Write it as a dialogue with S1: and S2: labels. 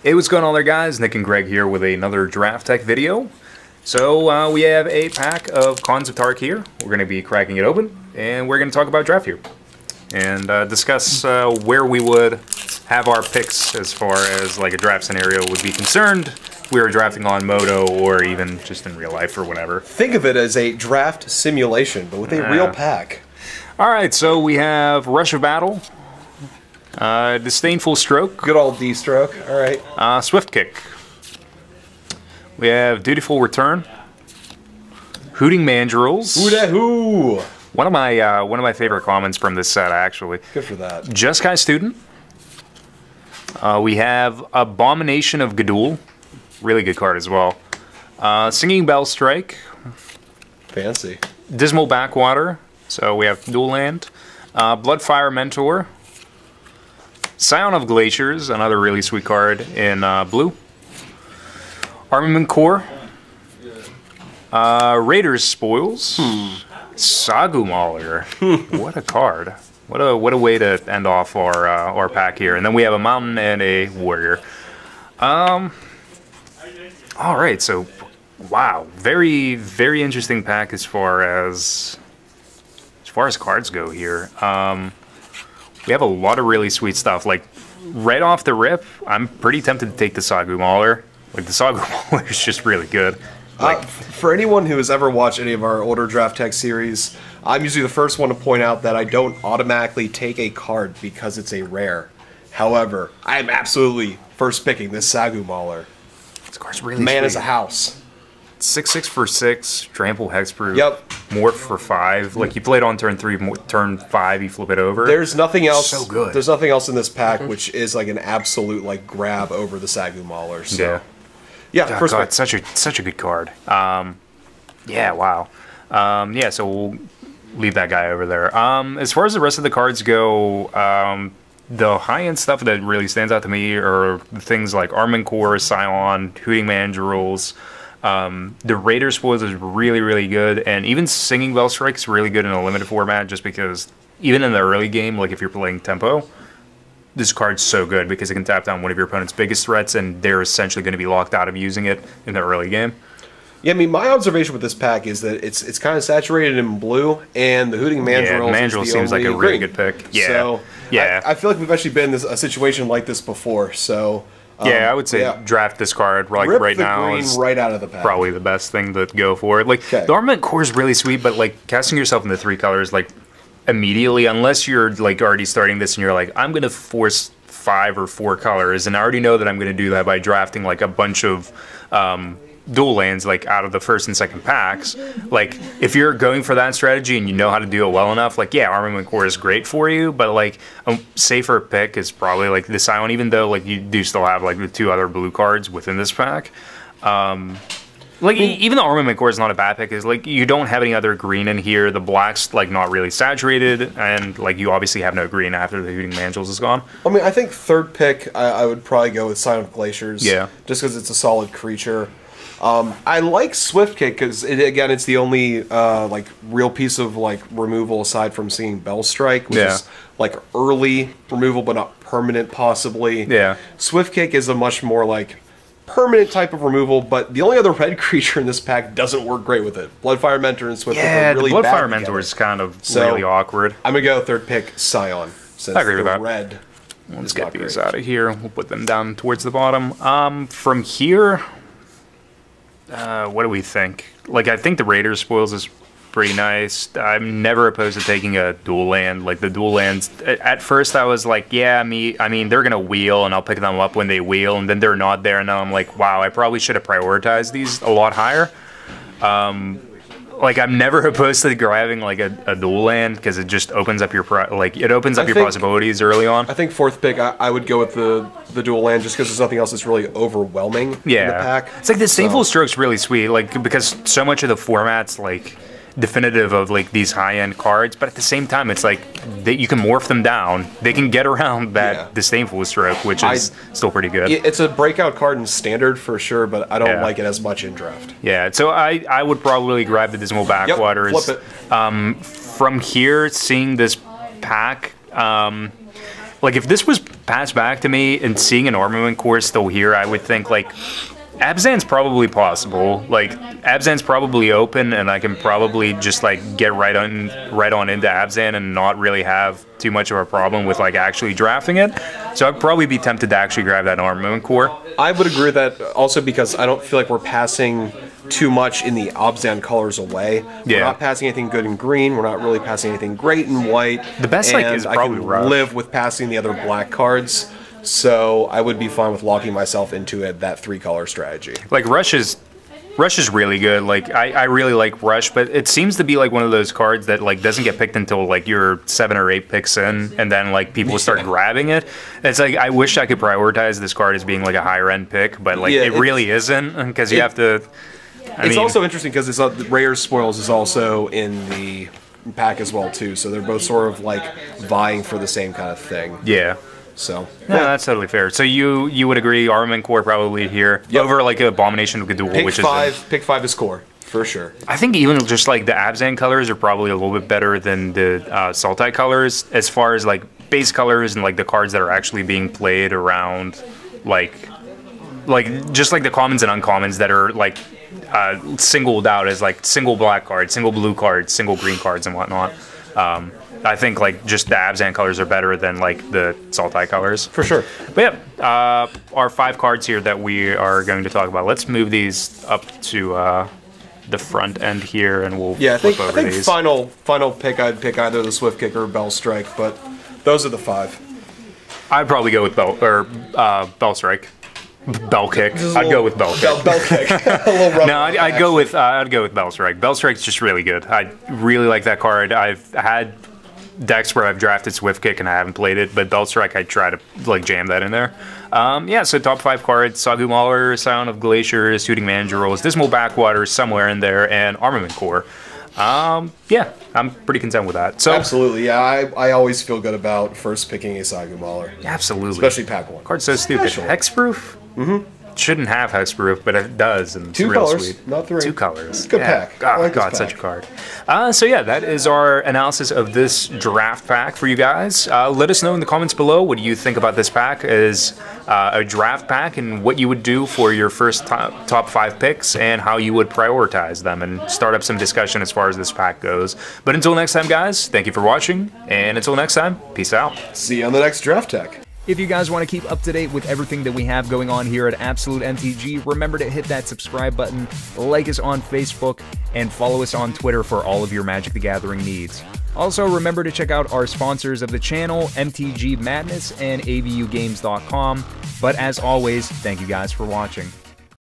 S1: Hey, what's going on there, guys? Nick and Greg here with another Draft Tech video. So we have a pack of Cons of Tarkir. We're going to be cracking it open, and we're going to talk about draft here and discuss where we would have our picks as far as like a draft scenario would be concerned. If we were drafting on Moto or even just in real life or whatever.
S2: Think of it as a draft simulation, but with a real pack. All
S1: right, so we have Rush of Battle. Disdainful Stroke.
S2: Good old D-Stroke, alright.
S1: Swift Kick. We have Dutiful Return. Hooting Mandrills.
S2: Hoo-da-hoo!
S1: One of my favorite comments from this set, actually.
S2: Good for that.
S1: Jeskai Student. We have Abomination of Gadul. Really good card as well. Singing Bell Strike.
S2: Fancy.
S1: Dismal Backwater. So we have dual land. Bloodfire Mentor. Scion of Glaciers, another really sweet card in blue. Armament Core. Raiders Spoils. Sagu Mauler. What a card. What a way to end off our pack here. And then we have a Mountain and a Warrior. Alright, so wow. Very, very interesting pack as far as cards go here. We have a lot of really sweet stuff. Like, right off the rip, I'm pretty tempted to take the Sagu Mauler. Like, the Sagu Mauler is just really good. Like,
S2: for anyone who has ever watched any of our older Draft Tech series, I'm usually the first one to point out that I don't automatically take a card because it's a rare. However, I'm absolutely first picking this Sagu Mauler.
S1: This card's really
S2: Man
S1: sweet.
S2: is a house.
S1: 6/6 for 6, trample hexproof.
S2: Yep.
S1: Morph for 5. Like, you play it on turn 3, turn 5, you flip it over.
S2: There's nothing else.
S1: So good.
S2: There's nothing else in this pack which is like an absolute like grab over the Sagu Mauler. So. Yeah. First
S1: God, such a good card. Yeah. Wow. Yeah. So we'll leave that guy over there. As far as the rest of the cards go, the high-end stuff that really stands out to me are things like Armament Core, Scion, Hooting Mandrills. The Raiders Spoils is really, really good, and even Singing Bell Strike is really good in a limited format just because even in the early game, like if you're playing tempo, this card's so good because it can tap down one of your opponent's biggest threats and they're essentially going to be locked out of using it in the early game.
S2: Yeah, I mean, my observation with this pack is that it's kind of saturated in blue, and the Hooting Mandrills
S1: Mandrill seems like a really good pick. Yeah,
S2: so
S1: yeah.
S2: I feel like we've actually been in a situation like this before, so...
S1: yeah, I would say draft this card like
S2: Rip
S1: right
S2: the
S1: now
S2: green
S1: is
S2: right out of the pack.
S1: Probably the best thing to go for. Like the Armament Core is really sweet, but like casting yourself into 3 colors like immediately, unless you're like already starting this and you're like, I'm gonna force 5 or 4 colors, and I already know that I'm gonna do that by drafting like a bunch of dual lands like out of the first and second packs. Like if you're going for that strategy and you know how to do it well enough, like yeah, Armament Core is great for you, but like a safer pick is probably like the Scion, even though like you do still have like the 2 other blue cards within this pack. Like even the Armament Core is not a bad pick, is like you don't have any other green in here, the black's like not really saturated, and like you obviously have no green after the Hooting Mandrills is gone.
S2: I mean, I think third pick I would probably go with Scion of Glaciers.
S1: Yeah. Just
S2: because it's a solid creature. I like Swift Kick because again, it's the only like real piece of like removal aside from Singing Bell Strike, which is like early removal but not permanent, possibly.
S1: Yeah.
S2: Swift Kick is a much more like permanent type of removal, but the only other red creature in this pack doesn't work great with it. Bloodfire Mentor and Swift Kick are really
S1: the
S2: bad
S1: Bloodfire Mentor is kind of really awkward.
S2: I'm gonna go third pick Scion. Since
S1: I agree with that.
S2: Red.
S1: Let's get these out of here. We'll put them down towards the bottom. From here. What do we think? Like, I think the Raiders Spoils is pretty nice. I'm never opposed to taking a dual land. Like, the dual lands, at first I was like, yeah, I mean, they're going to wheel, and I'll pick them up when they wheel, and then they're not there, and now I'm like, wow, I probably should have prioritized these a lot higher. Like, I'm never opposed to grabbing, like, a dual land, because it just opens up your, possibilities early on.
S2: I think fourth pick, I would go with the dual land, just because there's nothing else that's really overwhelming in the pack.
S1: It's like the Disdainful Stroke's really sweet, like, because so much of the format's, like, definitive of like these high-end cards, but at the same time it's like you can morph them down. They can get around that Disdainful Stroke, which is still pretty good.
S2: It's a breakout card in standard for sure, but I don't like it as much in draft.
S1: Yeah, so I would probably grab the Dismal Backwaters.
S2: Flip it.
S1: From here, seeing this pack, like if this was passed back to me, and seeing an armament core still here, I would think like Abzan's probably possible. Like Abzan's probably open, and I can probably just like get right on into Abzan and not really have too much of a problem with like actually drafting it. So I'd probably be tempted to actually grab that armament core.
S2: I would agree with that also because I don't feel like we're passing too much in the Abzan colors away. We're not passing anything good in green. We're not really passing anything great in white.
S1: The best like is probably
S2: I can
S1: Rush.
S2: live with passing the other black cards. So I would be fine with locking myself into it, that 3-color strategy.
S1: Like Rush is really good. Like I really like Rush, but it seems to be like one of those cards that like doesn't get picked until like you're 7 or 8 picks in, and then like people start grabbing it. It's like I wish I could prioritize this card as being like a higher end pick, but like it really isn't, because you have to.
S2: It's also interesting because Rare Spoils is also in the pack as well too, so they're both sort of like vying for the same kind of thing.
S1: Yeah.
S2: So
S1: no, that's totally fair. So you would agree armament core probably here over like Abomination of Gadul,
S2: pick
S1: which
S2: pick 5 is core for sure.
S1: I think even just like the Abzan colors are probably a little bit better than the Sultai colors as far as like base colors and like the cards that are actually being played around, like just like the commons and uncommons that are like singled out as like single black cards, single blue cards, single green cards, and whatnot. I think like just the Abzan colors are better than like the Sultai colors.
S2: For sure.
S1: But yeah, our 5 cards here that we are going to talk about. Let's move these up to the front end here, and we'll flip over these.
S2: Final pick, I'd pick either the Swift Kick or Bell Strike, but those are the 5.
S1: I'd probably go with Bell Strike. Bell Kick. I'd go with Bell Kick.
S2: Bell Kick. A little rough.
S1: No, I'd go with Bell Strike. Bell Strike's just really good. I really like that card. I've had decks where I've drafted Swift Kick and I haven't played it, but Bell Strike, I try to like jam that in there. Yeah, so top 5 cards: Sagu Mauler, Sound of Glaciers, Shooting Mandrills, Dismal Backwater somewhere in there, and Armament Core. Yeah, I'm pretty content with that. So
S2: absolutely, yeah, I always feel good about first picking a Sagu Mauler.
S1: Absolutely,
S2: especially pack 1.
S1: Card's so stupid. Hexproof. Mm-hmm. Shouldn't have hexproof, but it does, and it's
S2: 2
S1: real
S2: colors,
S1: sweet.
S2: not 3.
S1: 2 colors.
S2: Good pack.
S1: God, such a card. So yeah, that is our analysis of this draft pack for you guys. Let us know in the comments below what do you think about this pack as a draft pack, and what you would do for your first top 5 picks, and how you would prioritize them, and start up some discussion as far as this pack goes. But until next time, guys, thank you for watching, and until next time, peace out.
S2: See you on the next draft tech.
S3: If you guys want to keep up to date with everything that we have going on here at Absolute MTG, remember to hit that subscribe button, like us on Facebook, and follow us on Twitter for all of your Magic the Gathering needs. Also, remember to check out our sponsors of the channel, MTG Madness and AVUgames.com. But as always, thank you guys for watching.